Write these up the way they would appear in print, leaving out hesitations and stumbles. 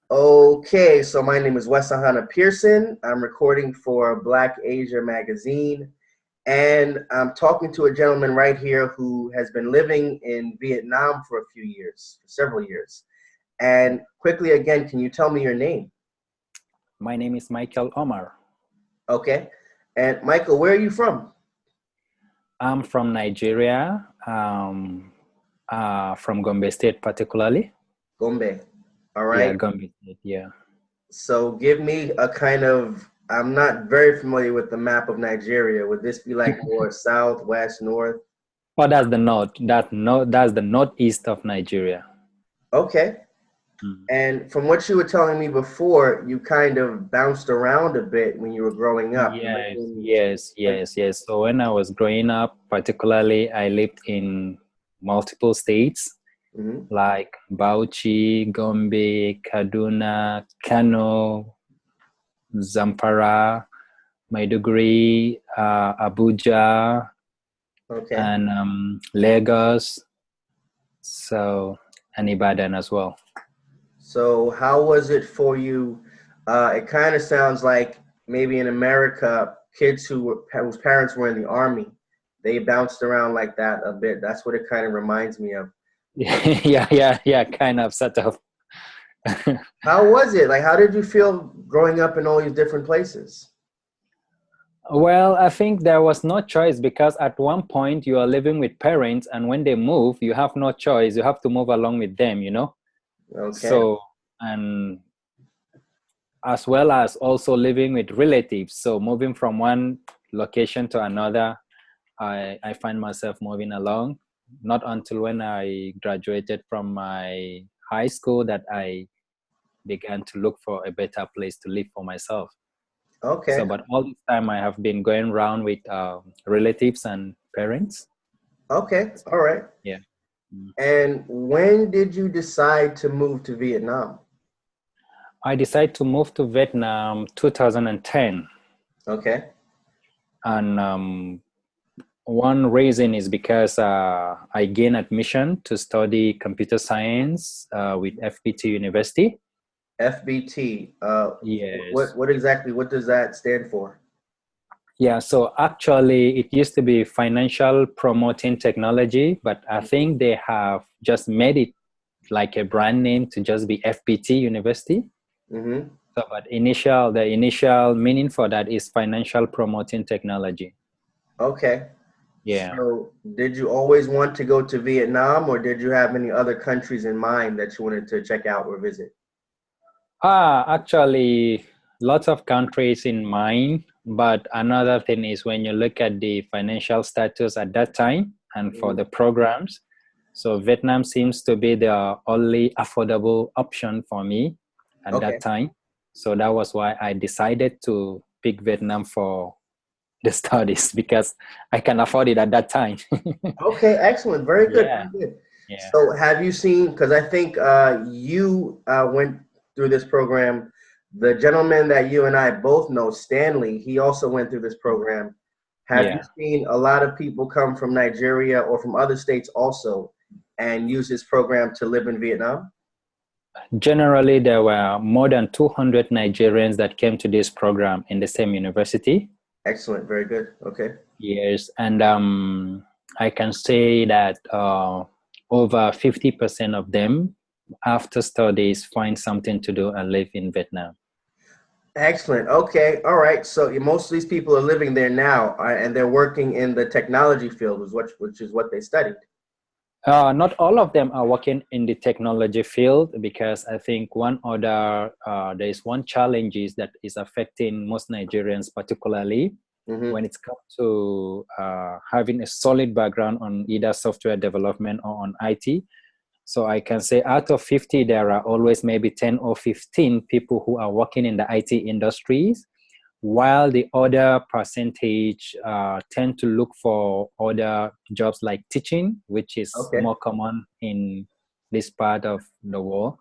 Okay, so my name is Wesahana Pearson. I'm recording for Black Asia Magazine, and I'm talking to a gentleman right here who has been living in Vietnam for a few years, for several years. And quickly again, can you tell me your name? My name is Michael Omar. Okay. And Michael, where are you from? I'm from Nigeria, from Gombe State particularly. Gombe. All Yeah, right. Gombe State, yeah. So give me a kind of, I'm not very familiar with the map of Nigeria. Would this be like more south, west, north? Oh, that's the north. That's the northeast of Nigeria. Okay. Mm. And from what you were telling me before, you kind of bounced around a bit when you were growing up. You lived Yes, in yes, yes, yes. So when I was growing up, particularly, I lived in multiple states Mhm. like Bauchi, Gombe, Kaduna, Kano, Zamfara, Maiduguri, Abuja, Okay. and Lagos, so and Ibadan as well. So how was it for you? It kind of sounds like maybe in America, kids whose parents were in the army, they bounced around like that a bit. That's what it kind of reminds me of. Yeah, kind of, sort of. How was it? Like, how did you feel growing up in all these different places? Well, I think there was no choice because at one point you are living with parents, and when they move, you have no choice. You have to move along with them. Okay. So, and as well as also living with relatives. So, moving from one location to another, I find myself moving along. Not until when I graduated from my high school that I began to look for a better place to live for myself. So, Okay. but all this time I have been going around with relatives and parents. Okay. All right. Yeah. Mm. And when did you decide to move to Vietnam? I decided to move to Vietnam 2010. Okay. And one reason is because I gained admission to study computer science with FPT University. FBT. Yes. What does that stand for? Yeah, so actually it used to be financial promoting technology, but I think they have just made it like a brand name to just be FPT University. Mm-hmm. So, but the initial meaning for that is financial promoting technology. Okay. Yeah. So, did you always want to go to Vietnam, or did you have any other countries in mind that you wanted to check out or visit? Actually, lots of countries in mind, but another thing is when you look at the financial status at that time and for Mhm. the programs, so Vietnam seems to be the only affordable option for me at that Okay. time. So that was why I decided to pick Vietnam for the studies because I can afford it at that time. Okay. Excellent. Very good. Yeah, Very good. yeah, So, have you seen? Because I think you went through this program. The gentleman that you and I both know, Stanley, he also went through this program. Have you yeah. seen a lot of people come from Nigeria or from other states also and use this program to live in Vietnam? Generally, there were more than 200 Nigerians that came to this program in the same university. Excellent. Very good. Okay. Yes, and I can say that over 50% of them, after studies, find something to do and live in Vietnam. Excellent. Okay. All right. So most of these people are living there now, and they're working in the technology field, which is what they studied. Not all of them are working in the technology field because I think there is one challenge that is affecting most Nigerians, particularly Hmm. when it comes to having a solid background on either software development or on IT. So I can say out of 50, there are always maybe 10 or 15 people who are working in the IT industries, while the other percentage tend to look for other jobs like teaching, which is Okay. more common in this part of the world,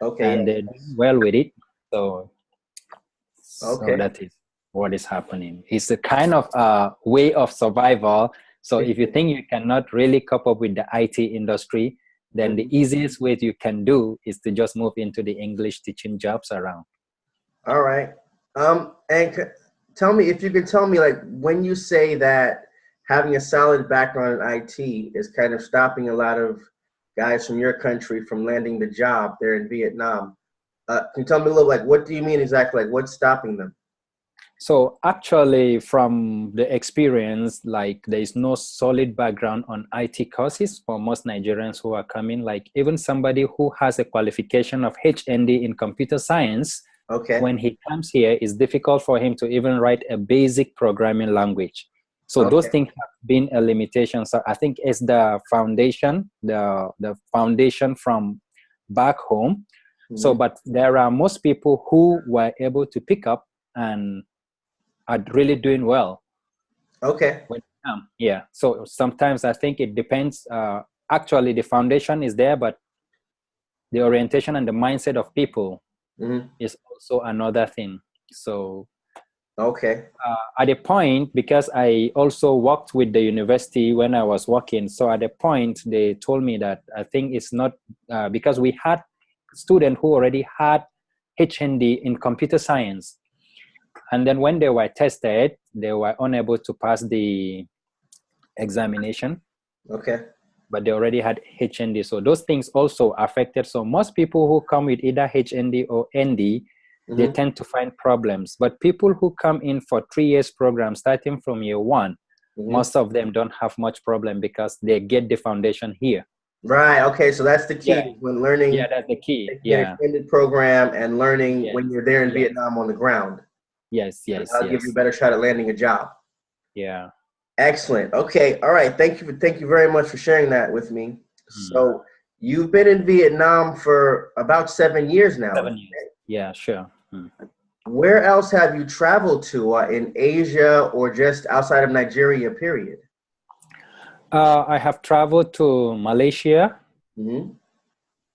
Okay. and they're doing Yes. well with it. So, so Okay. that is what is happening. It's a kind of way of survival. So if you think you cannot really cope up with the IT industry, then the easiest way you can do is to just move into the English teaching jobs around. All right. And tell me, if you could tell me, like, when you say that having a solid background in IT is kind of stopping a lot of guys from your country from landing the job there in Vietnam, can you tell me a little, like, what do you mean exactly? Like, what's stopping them? So actually, from the experience, like there is no solid background on IT courses for most Nigerians who are coming. Like even somebody who has a qualification of HND in computer science, Okay. when he comes here, it's difficult for him to even write a basic programming language. So those things have been a limitation. So I think it's the foundation, the foundation from back home. So, but there are most people who were able to pick up and are really doing well. Okay. Yeah. So sometimes I think it depends. Actually, the foundation is there, but the orientation and the mindset of people is also another thing. So, at a point, because I also worked with the university when I was working, so at a point they told me that I think it's not because we had students who already had HND in computer science. And then when they were tested, they were unable to pass the examination. Okay. But they already had HND. So those things also affected. So most people who come with either HND or ND, they tend to find problems. But people who come in for 3 years program, starting from year one, most of them don't have much problem because they get the foundation here. Right. Okay. So that's the key when learning. Yeah, that's the key. Extended program and learning when you're there in Vietnam on the ground. Yes. I'll give you a better shot at landing a job. Yeah. Excellent. Okay. All right. Thank you very much for sharing that with me. So you've been in Vietnam for about 7 years now. 7 years. Yeah, sure. Where else have you traveled to in Asia or just outside of Nigeria, period? I have traveled to Malaysia.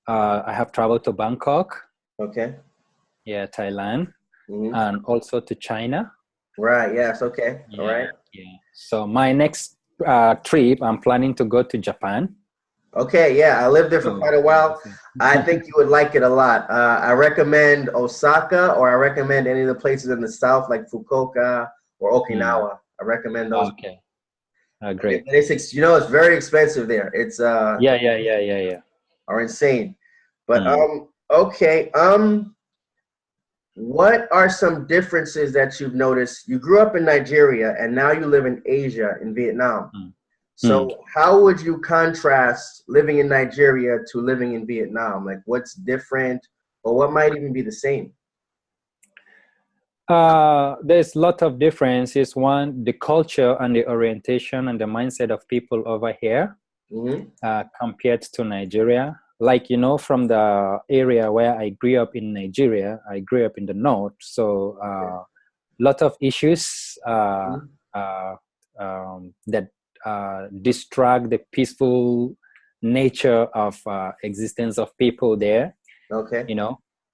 I have traveled to Bangkok. Okay. Yeah, Thailand. And also to China. Right. Yes. Okay. All right. Yeah. So my next trip, I'm planning to go to Japan. Okay. Yeah, I lived there for quite a while. I think you would like it a lot. I recommend Osaka, or I recommend any of the places in the south, like Fukuoka or Okinawa. I recommend those. Okay. Great. It's it's very expensive there. It's Yeah. Are insane. But okay. What are some differences that you've noticed? You grew up in Nigeria and now you live in Asia, in Vietnam. So how would you contrast living in Nigeria to living in Vietnam? Like what's different or what might even be the same? There's a lot of differences. One, the culture and the orientation and the mindset of people over here compared to Nigeria. Like, from the area where I grew up in Nigeria, I grew up in the north. So a lot of issues that distract the peaceful nature of existence of people there. Okay.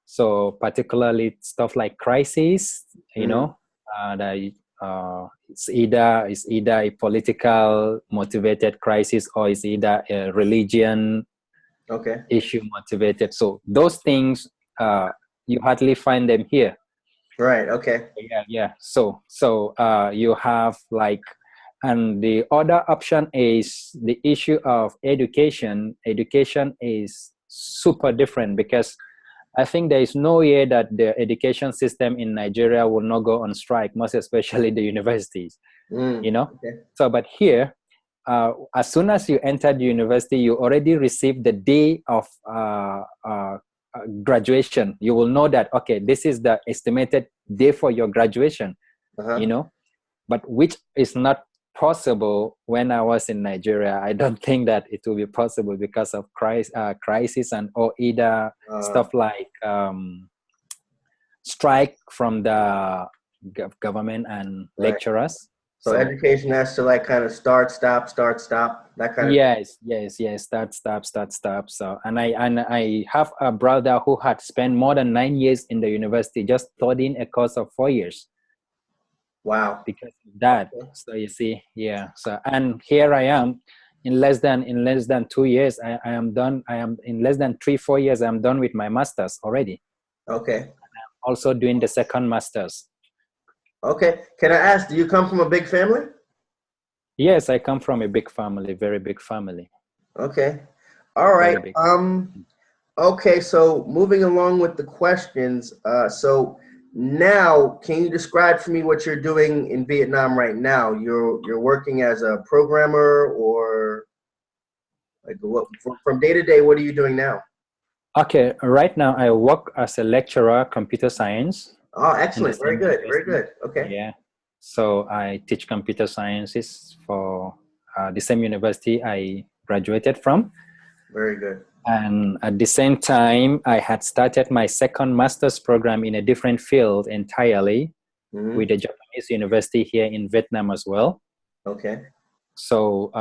So particularly stuff like crisis, that it's either a political motivated crisis or it's either a religion issue motivated. So those things you hardly find them here. Right. Okay. Yeah. So you have like, and the other option is the issue of education. Education is super different because I think there is no way that the education system in Nigeria will not go on strike, most especially the universities, So, but here, as soon as you enter the university, you already receive the day of graduation. You will know that, okay, this is the estimated day for your graduation, but which is not possible when I was in Nigeria. I don't think that it will be possible because of crisis and or either stuff like strike from the government and lecturers. So education has to like kind of start, stop, that kind of. Yes. Start. So and I have a brother who had spent more than 9 years in the university just studying a course of 4 years. Wow. Because of that. So you see, So and here I am. in less than 2 years, I am done. I am in less than 3-4 years. I'm done with my masters already. Okay. Also doing the second masters. Okay. Can I ask, do you come from a big family? Yes, I come from a big family, very big family. Okay. All right. Very big. Okay, so moving along with the questions, so now can you describe for me what you're doing in Vietnam right now? You're working as a programmer, or like what from day to day, what are you doing now? Okay, right now I work as a lecturer, computer science Oh, in the excellent. Very same good. Very university. good. Okay. Yeah. So I teach computer sciences for the same university I graduated from. Very good. And at the same time, I had started my second master's program in a different field entirely with a Japanese university here in Vietnam as well. Okay. So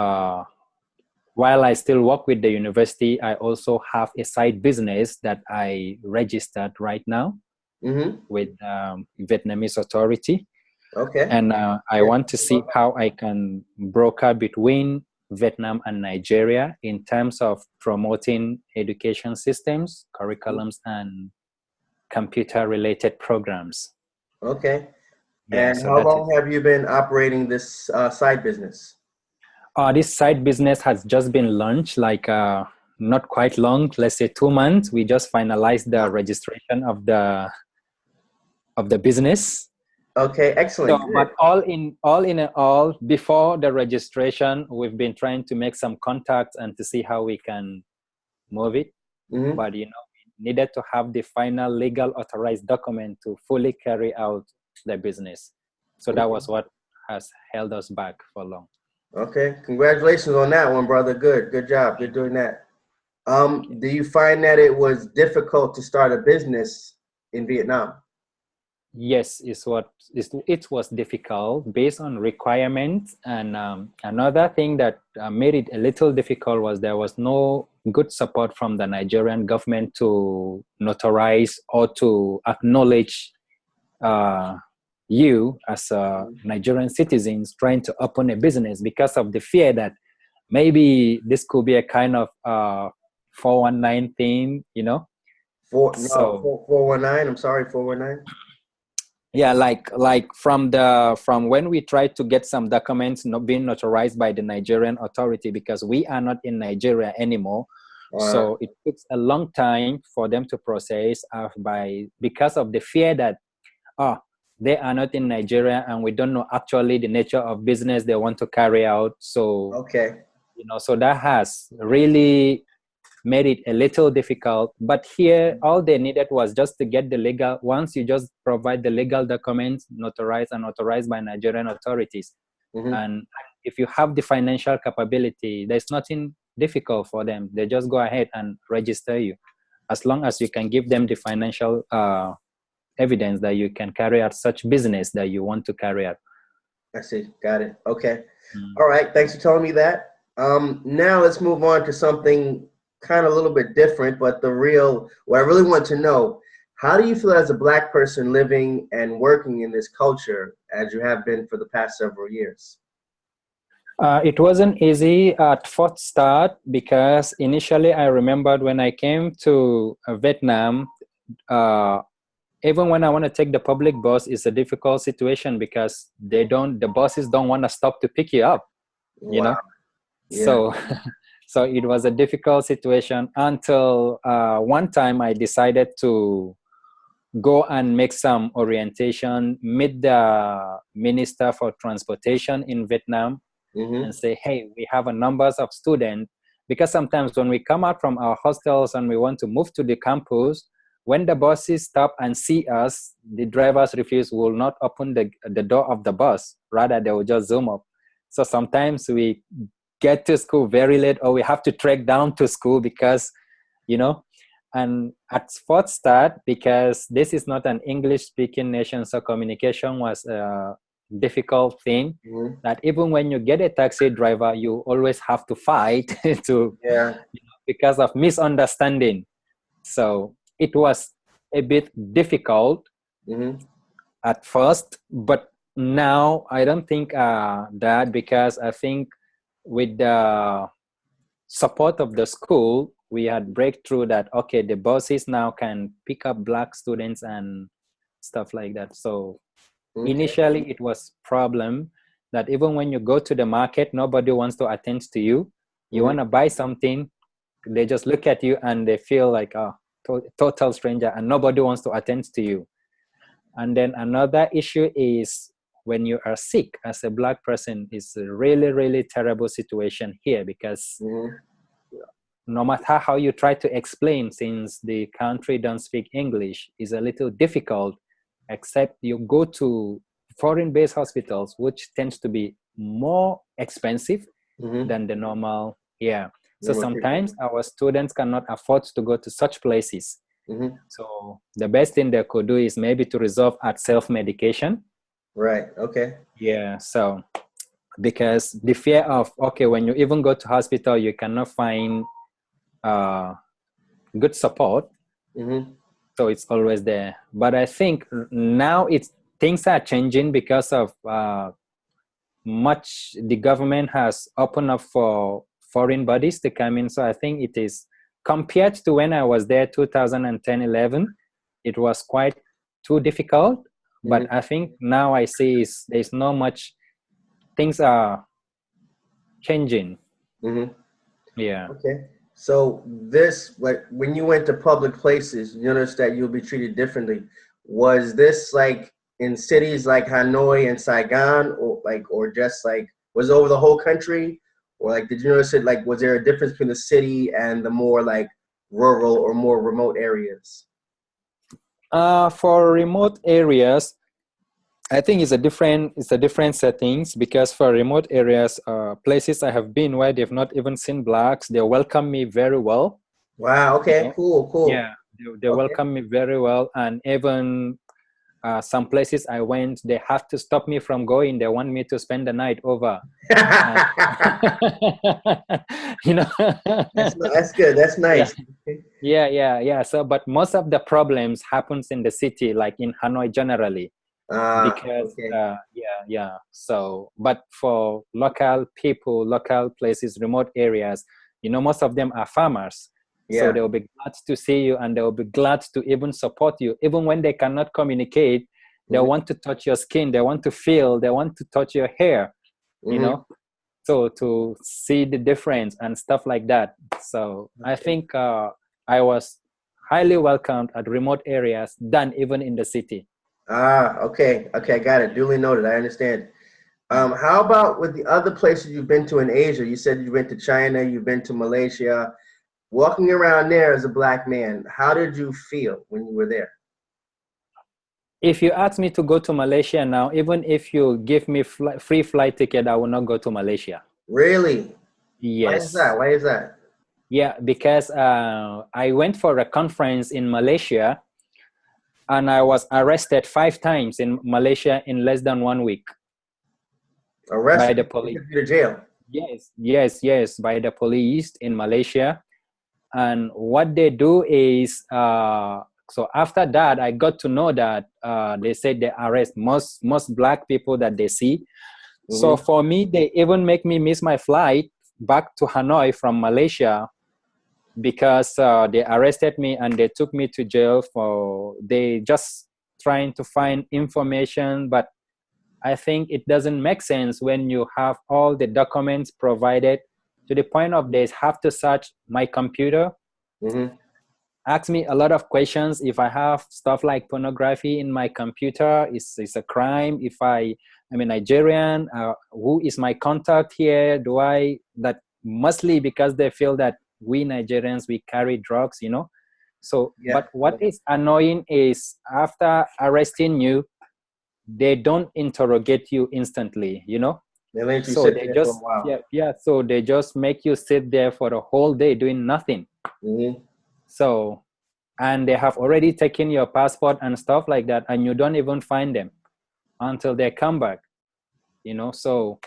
while I still work with the university, I also have a side business that I registered right now with Vietnamese authority. Okay. And I want to see how I can broker between Vietnam and Nigeria in terms of promoting education systems, curriculums, and computer-related programs. Okay. Yeah, And so how that is. long have you been operating this side business? This side business has just been launched, like not quite long, let's say 2 months. We just finalized the registration of the business. Okay, excellent. So, but all in all, before the registration, we've been trying to make some contacts and to see how we can move it. But we needed to have the final legal authorized document to fully carry out the business. So that was what has held us back for long. Okay, congratulations on that one, brother. Good job. Good doing that. Do you find that it was difficult to start a business in Vietnam? Yes, it was difficult based on requirements. And another thing that made it a little difficult was there was no good support from the Nigerian government to notarize or to acknowledge you as Nigerian citizens trying to open a business, because of the fear that maybe this could be a kind of 419 thing, 419. I'm sorry, 419. Yeah, like from when we tried to get some documents not being notarized by the Nigerian authority, because we are not in Nigeria anymore. So it takes a long time for them to process because of the fear that they are not in Nigeria and we don't know actually the nature of business they want to carry out. So so that has really made it a little difficult. But here, all they needed was just to get the legal, once you just provide the legal documents, notarized by Nigerian authorities. And if you have the financial capability, there's nothing difficult for them. They just go ahead and register you, as long as you can give them the financial evidence that you can carry out such business that you want to carry out. I see. Got it. Okay. All right. Thanks for telling me that. Now let's move on to something kind of a little bit different, but what I really want to know, how do you feel as a Black person living and working in this culture as you have been for the past several years? It wasn't easy at first start, because initially I remembered when I came to Vietnam, even when I want to take the public bus, it's a difficult situation because the buses don't want to stop to pick you up, Yeah. So it was a difficult situation until one time I decided to go and make some orientation, meet the Minister for Transportation in Vietnam, and say, hey, we have a numbers of students, because sometimes when we come out from our hostels and we want to move to the campus, when the buses stop and see us, the drivers will not open the door of the bus. Rather, they will just zoom up. So sometimes we get to school very late, or we have to trek down to school because, and at first start, because this is not an English-speaking nation, so communication was a difficult thing, that even when you get a taxi driver, you always have to fight because of misunderstanding. So it was a bit difficult at first, but now I don't think that, because I think with the support of the school, we had breakthrough that, okay, the buses now can pick up Black students and stuff like that. So initially it was problem that even when you go to the market, nobody wants to attend to you. You want to buy something, they just look at you and they feel like a total stranger, and nobody wants to attend to you. And then another issue is when you are sick as a Black person, is a really, really terrible situation here, because no matter how you try to explain, since the country don't speak English, is a little difficult, except you go to foreign-based hospitals, which tends to be more expensive than the normal. So sometimes our students cannot afford to go to such places. So the best thing they could do is maybe to resort at self-medication. Right. Okay. Yeah. So because the fear of, okay, when you even go to hospital, you cannot find good support. So it's always there. But I think now things are changing because of the government has opened up for foreign bodies to come in. So I think it is, compared to when I was there 2010-11, it was quite too difficult. But I think now I see there's not much, things are changing. Yeah. Okay. So this, like, when you went to public places, you noticed that you'll be treated differently. Was this like in cities like Hanoi and Saigon, or just like, was it over the whole country? Or like, did you notice it, like, was there a difference between the city and the more like rural or more remote areas? For remote areas, I think it's a different settings, because for remote areas, places I have been where they've not even seen Blacks, they welcome me very well. Wow. Okay. Cool. Yeah, they welcome me very well, and even some places I went, they have to stop me from going. They want me to spend the night over. You know, that's good. That's nice. Yeah. So, but most of the problems happens in the city, like in Hanoi generally. Because so, but for local people, local places, remote areas, most of them are farmers. So they'll be glad to see you, and they'll be glad to even support you. Even when they cannot communicate, they want to touch your skin, they want to feel, they want to touch your hair, so to see the difference and stuff like that. So I think I was highly welcomed at remote areas than even in the city. Okay, got it. Duly noted. I understand. How about with the other places you've been to in Asia? You said you've been to China, you've been to Malaysia. Walking around there as a Black man, how did you feel when you were there? If you ask me to go to Malaysia now, even if you give me free flight ticket, I will not go to Malaysia. Really? Yes. Why is that? Yeah, because I went for a conference in Malaysia, and I was arrested 5 times in Malaysia in less than 1 week. Arrested? By the police. To jail? Yes, by the police in Malaysia. And what they do is, so after that, I got to know that they said they arrest most Black people that they see. So for me, they even make me miss my flight back to Hanoi from Malaysia, because they arrested me and they took me to jail they just trying to find information. But I think it doesn't make sense when you have all the documents provided, to the point of they have to search my computer, ask me a lot of questions. If I have stuff like pornography in my computer, it's a crime. If I'm a Nigerian, who is my contact here? That mostly because they feel that we Nigerians, we carry drugs, So, but what is annoying is, after arresting you, they don't interrogate you instantly, They let you so sit they there just for a while. so they just make you sit there for the whole day doing nothing. So, and they have already taken your passport and stuff like that, and you don't even find them until they come back, So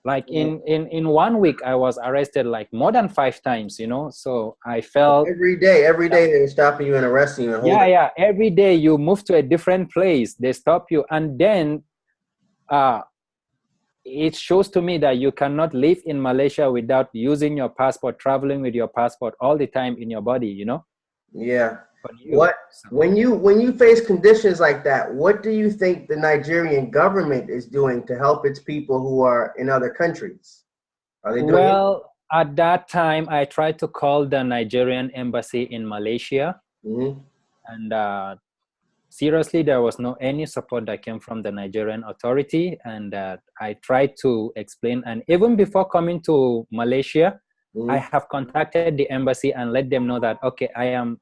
like in 1 week, I was arrested like more than 5 times, So I felt every day they were stopping you and arresting you and holding. Yeah, every day you move to a different place, they stop you. And then it shows to me that you cannot live in Malaysia without using your passport, traveling with your passport all the time in your body, you know? Yeah. For you. What So, when you face conditions like that, what do you think the Nigerian government is doing to help its people who are in other countries? Are they doing it? well, at that time, I tried to call the Nigerian embassy in Malaysia, Mm-hmm. and seriously, there was no any support that came from the Nigerian authority. And I tried to explain, and even before coming to Malaysia, I Mm-hmm. have contacted the embassy and let them know that okay, I'm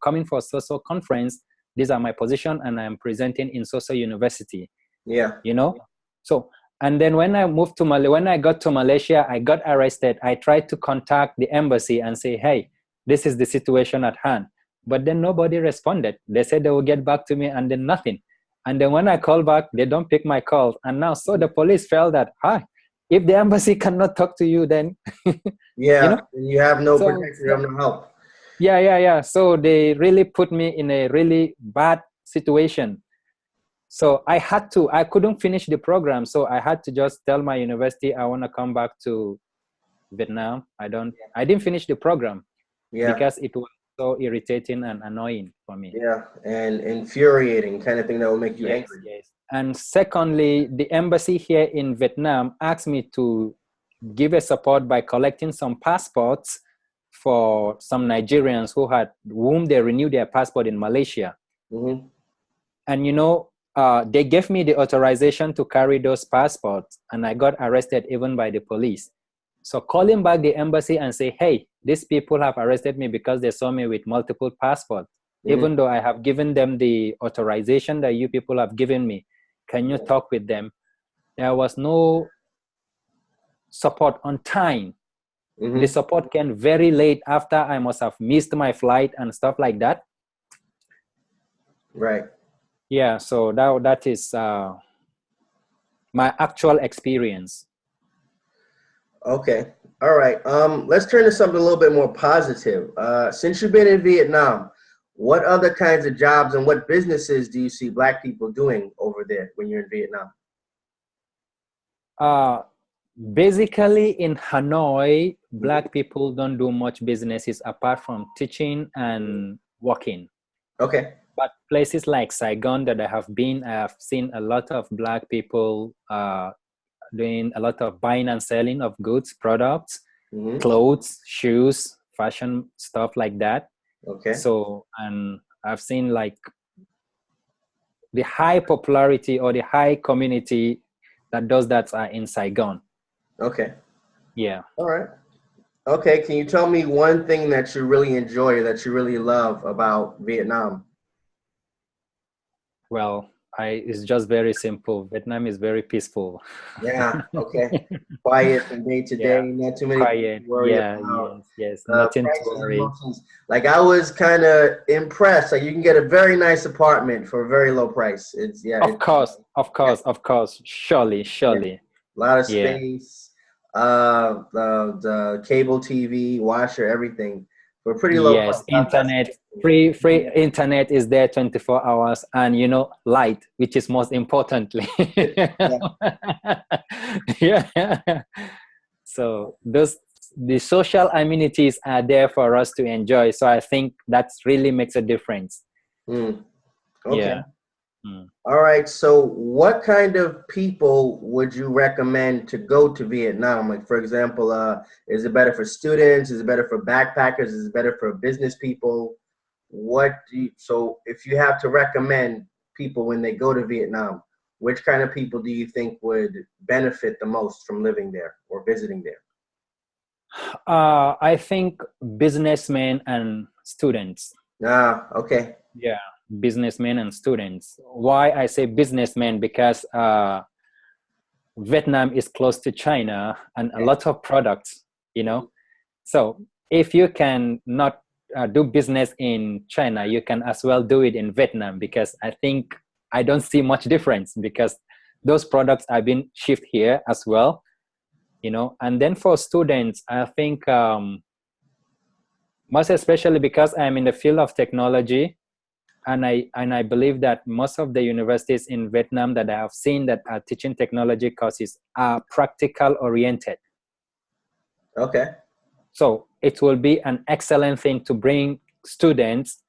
coming for social conference. These are my position, and I'm presenting in social university. Yeah. You know, so and then when I moved to when I got to Malaysia, I got arrested. I tried to contact the embassy and say, hey, this is the situation at hand. But then nobody responded. They said they will get back to me, and then nothing. And then when I call back, they don't pick my call. And now, so the police felt that, hi, if the embassy cannot talk to you, then, you Yeah. know, And you have no so, protection, you have no help. yeah. So they really put me in a really bad situation. So I couldn't finish the program. So I had to just tell my university, I want to come back to Vietnam. I didn't finish the program Yeah. because it was so irritating and annoying for me. Yeah. And infuriating kind of thing that will make you Yes, angry. yes. And secondly, the embassy here in Vietnam asked me to give a support by collecting some passports for some Nigerians whom they renewed their passport in Malaysia. Mm-hmm. And they gave me the authorization to carry those passports, and I got arrested even by the police. So calling back the embassy and say, hey, these people have arrested me because they saw me with multiple passports, Mm-hmm. even though I have given them the authorization that you people have given me. Can you talk with them? There was no support on time. The Mm-hmm. support came very late after I must have missed my flight and stuff like that. Right. Yeah, so that is my actual experience. Okay. All right. Let's turn to something a little bit more positive. Since you've been in Vietnam, what other kinds of jobs and what businesses do you see Black people doing over there when you're in Vietnam? Uh, Basically, in Hanoi, Mhm. Black people don't do much businesses apart from teaching and working. Okay. But places like Saigon that I have been, I have seen a lot of Black people doing a lot of buying and selling of goods, products, Mm-hmm. clothes, shoes, fashion, stuff like that. Okay. So, and I've seen like the high popularity or the high community that does that are in Saigon. Okay. Yeah. All right. Okay. Can you tell me one thing that you really enjoy or that you really love about Vietnam? Well, it's just very simple. Vietnam is very peaceful. Yeah. Okay. Quiet from day to day. Yeah, Not too many people quiet. to worry Yeah, about. yes. Nothing to Prices and worry. options. Like I was kind of impressed. Like you can get a very nice apartment for a very low price. It's yeah, Of course, yeah, of course. Surely, yeah. surely. A lot of Yeah. space. The cable TV, washer, everything for a pretty low price. Yes, internet, That's free internet is there 24 hours, and light, which is most importantly. yeah. Yeah. So the social amenities are there for us to enjoy. So I think that really makes a difference. Mm, okay. Yeah. Mm. All right. So, what kind of people would you recommend to go to Vietnam? Like, for example, is it better for students? Is it better for backpackers? Is it better for business people? So if you have to recommend people when they go to Vietnam, which kind of people do you think would benefit the most from living there or visiting there? I think businessmen and students. Ah, okay. Yeah, businessmen and students. Why I say businessmen? Because Vietnam is close to China and a Yeah. lot of products, So if you can not do business in China, you can as well do it in Vietnam, because I think I don't see much difference because those products are being shipped here as well, And then for students, I think most especially because I'm in the field of technology, I believe that most of the universities in Vietnam that I have seen that are teaching technology courses are practical oriented. Okay. So it will be an excellent thing to bring students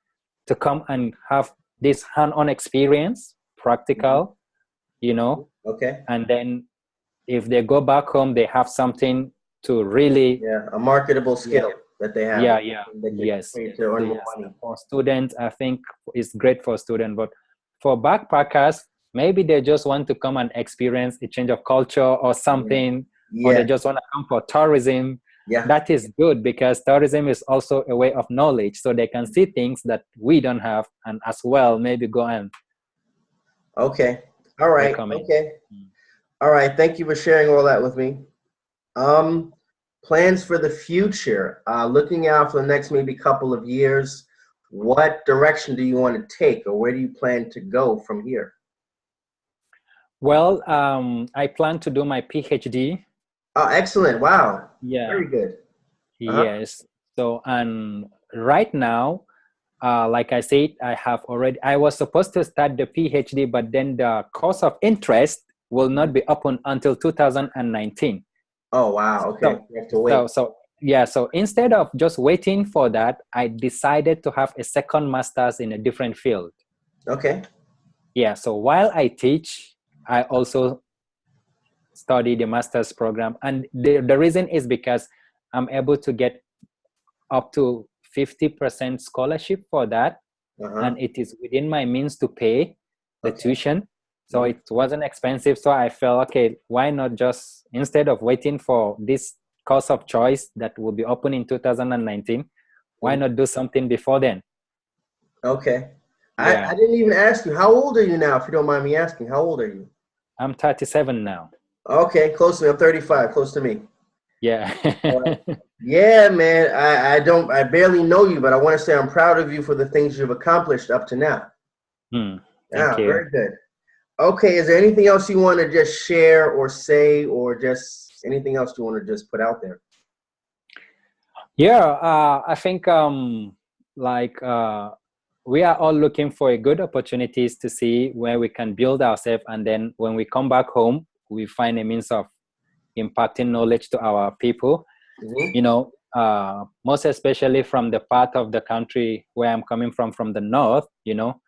to come and have this hand-on experience, practical, you know, Okay. and then if they go back home, they have something to really, Yeah, a marketable skill that they have. They can yes, pay to earn more yes. money. For students, I think it's great for students, but for backpackers, maybe they just want to come and experience a change of culture or something, or they just want to come for tourism. Yeah. That is good because tourism is also a way of knowledge, so they can see things that we don't have, and as well maybe go and Okay. All right. recommend. Okay. All right. Thank you for sharing all that with me. Plans for the future. Looking out for the next maybe couple of years, what direction do you want to take, or where do you plan to go from here? Well, I plan to do my PhD. Oh, excellent. Wow. Yeah. Very good. Yes. So, and right now, like I said, I was supposed to start the PhD, but then the course of interest will not be open until 2019. Oh, wow. Okay. You have to wait. So instead of just waiting for that, I decided to have a second master's in a different field. Okay. Yeah. So while I teach, I also study the master's program. And the reason is because I'm able to get up to 50% scholarship for that. And it is within my means to pay the tuition. So it wasn't expensive. So I felt, okay, why not just, instead of waiting for this course of choice that will be open in 2019, why not do something before then? Okay. Yeah. I didn't even ask you, how old are you now, if you don't mind me asking? How old are you? I'm 37 now. Okay, close to me. I'm 35, close to me. Yeah. Yeah, man. I barely know you, but I want to say I'm proud of you for the things you've accomplished up to now. Thank you. Very good. Okay, is there anything else you want to just share or say, or just anything else you want to just put out there? Yeah, I think we are all looking for good opportunities to see where we can build ourselves, and then when we come back home, we find a means of imparting knowledge to our people. You know, most especially from the part of the country where I'm coming from the north. You know,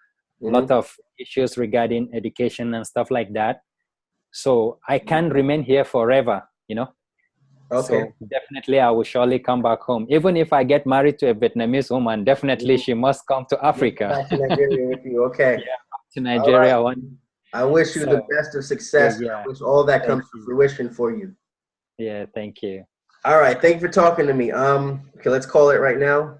a lot of issues regarding education and stuff like that. So I can't remain here forever. You know. Okay. So definitely I will surely come back home. Even if I get married to a Vietnamese woman, definitely she must come to Africa. Back to Nigeria with you. Okay. Yeah, back to Nigeria. All right. I wish you the best of success. Yeah. I wish all that comes to fruition for you. Yeah, thank you. All right. Thank you for talking to me. Okay, let's call it right now.